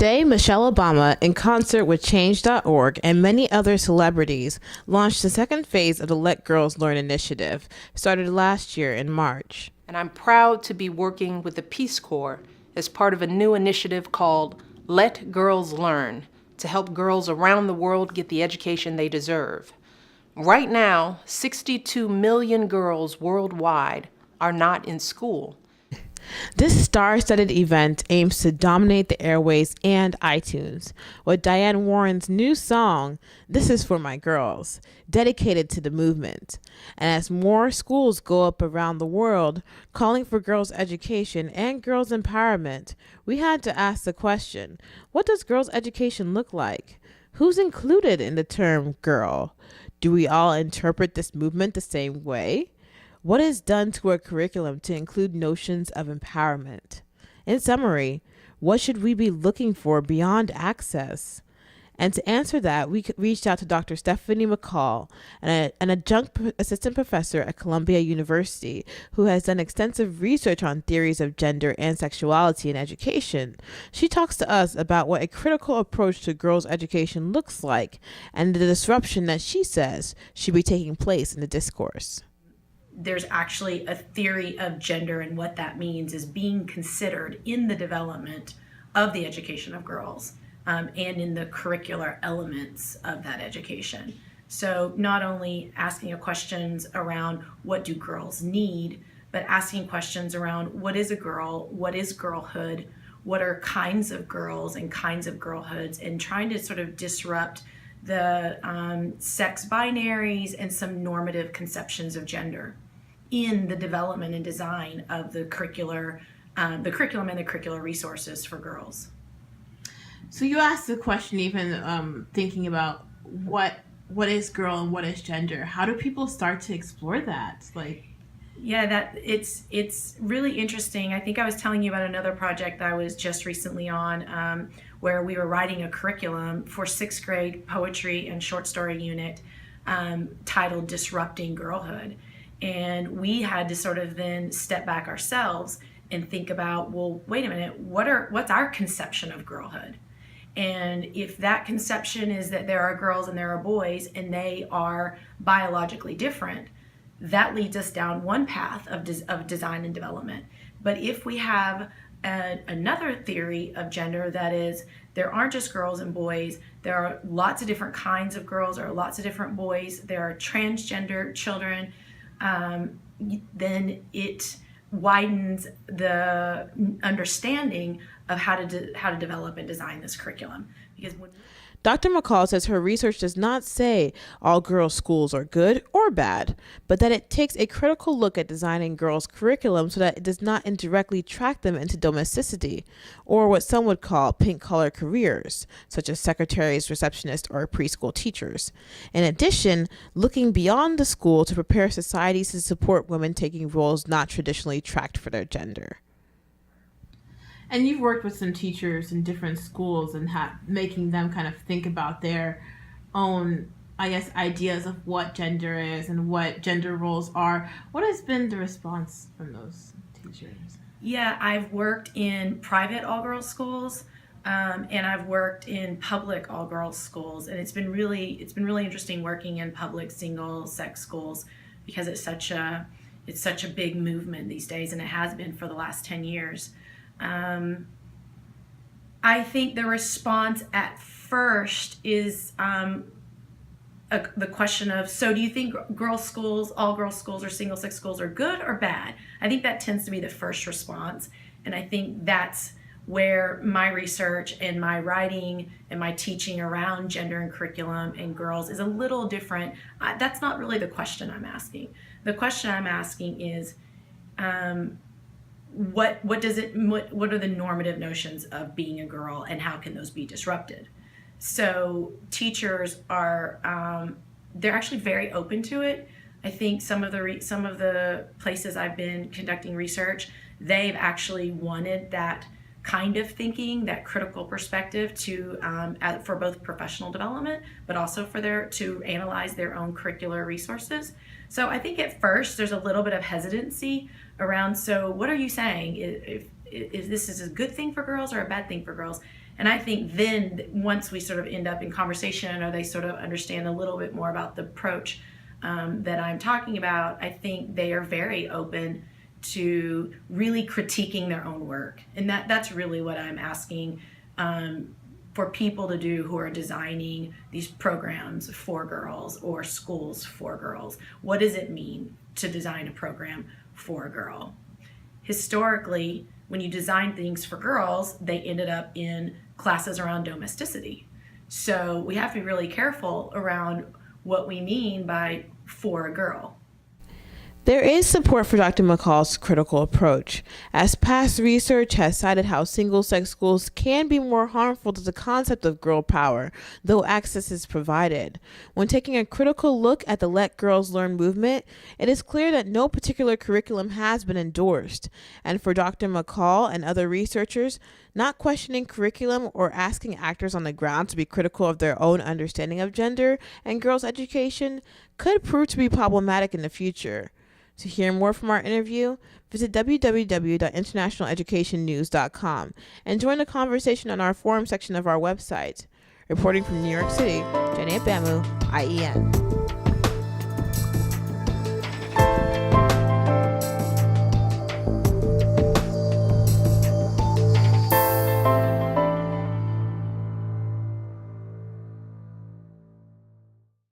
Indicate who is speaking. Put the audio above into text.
Speaker 1: Today, Michelle Obama, in concert with Change.org and many other celebrities, launched the second phase of the Let Girls Learn initiative, started last year in March.
Speaker 2: And I'm proud to be working with the Peace Corps as part of a new initiative called Let Girls Learn to help girls around the world get the education they deserve. Right now, 62 million girls worldwide are not in school.
Speaker 1: This star-studded event aims to dominate the airways and iTunes with Diane Warren's new song, This Is For My Girls, dedicated to the movement. And as more schools go up around the world calling for girls' education and girls' empowerment, we had to ask the question, what does girls' education look like? Who's included in the term girl? Do we all interpret this movement the same way? What is done to our curriculum to include notions of empowerment? In summary, what should we be looking for beyond access? And to answer that, we reached out to Dr. Stephanie McCall, an adjunct assistant professor at Columbia University, who has done extensive research on theories of gender and sexuality in education. She talks to us about what a critical approach to girls' education looks like and the disruption that she says should be taking place in the discourse.
Speaker 3: There's actually a theory of gender, and what that means is being considered in the development of the education of girls and in the curricular elements of that education. So not only asking questions around what do girls need, but asking questions around what is a girl, what is girlhood, what are kinds of girls and kinds of girlhoods, and trying to sort of disrupt the sex binaries and some normative conceptions of gender in the development and design of the curriculum and the curricular resources for girls.
Speaker 1: So you asked the question, even thinking about what is girl and what is gender. How do people start to explore that?
Speaker 3: That it's really interesting. I think I was telling you about another project that I was just recently on, where we were writing a curriculum for 6th grade poetry and short story unit titled Disrupting Girlhood. And we had to sort of then step back ourselves and think about, well, wait a minute, what's our conception of girlhood? And if that conception is that there are girls and there are boys and they are biologically different, that leads us down one path of design and development. But if we have another theory of gender, that is, there aren't just girls and boys, there are lots of different kinds of girls, there are lots of different boys, there are transgender children, then it widens the understanding of how to develop and design this curriculum. Because
Speaker 1: Dr. McCall says her research does not say all girls' schools are good or bad, but that it takes a critical look at designing girls' curriculum so that it does not indirectly track them into domesticity, or what some would call pink-collar careers, such as secretaries, receptionists, or preschool teachers. In addition, looking beyond the school to prepare societies to support women taking roles not traditionally tracked for their gender. And you've worked with some teachers in different schools and making them kind of think about their own, ideas of what gender is and what gender roles are. What has been the response from those teachers?
Speaker 3: Yeah, I've worked in private all-girls schools, and I've worked in public all-girls schools, and it's been really interesting working in public single-sex schools because it's such a big movement these days, and it has been for the last 10 years. I think the response at first is the question of, so do you think girls' schools, all girls' schools, or single-sex schools are good or bad? I think that tends to be the first response, and I think that's where my research and my writing and my teaching around gender and curriculum and girls is a little different. That's not really the question I'm asking. The question I'm asking is, what are the normative notions of being a girl, and how can those be disrupted? So teachers are they're actually very open to it. I think some of the places I've been conducting research, they've actually wanted that kind of thinking, that critical perspective to for both professional development, but also to analyze their own curricular resources. So I think at first there's a little bit of hesitancy around, so what are you saying? If this is a good thing for girls or a bad thing for girls? And I think then once we sort of end up in conversation, or they sort of understand a little bit more about the approach that I'm talking about, I think they are very open to really critiquing their own work. And that's really what I'm asking for people to do who are designing these programs for girls or schools for girls. What does it mean to design a program for a girl? Historically, when you design things for girls, they ended up in classes around domesticity. So we have to be really careful around what we mean by for a girl.
Speaker 1: There is support for Dr. McCall's critical approach, as past research has cited how single-sex schools can be more harmful to the concept of girl power, though access is provided. When taking a critical look at the Let Girls Learn movement, it is clear that no particular curriculum has been endorsed. And for Dr. McCall and other researchers, not questioning curriculum or asking actors on the ground to be critical of their own understanding of gender and girls' education could prove to be problematic in the future. To hear more from our interview, visit www.internationaleducationnews.com and join the conversation on our forum section of our website. Reporting from New York City, Janet Bamu, IEN.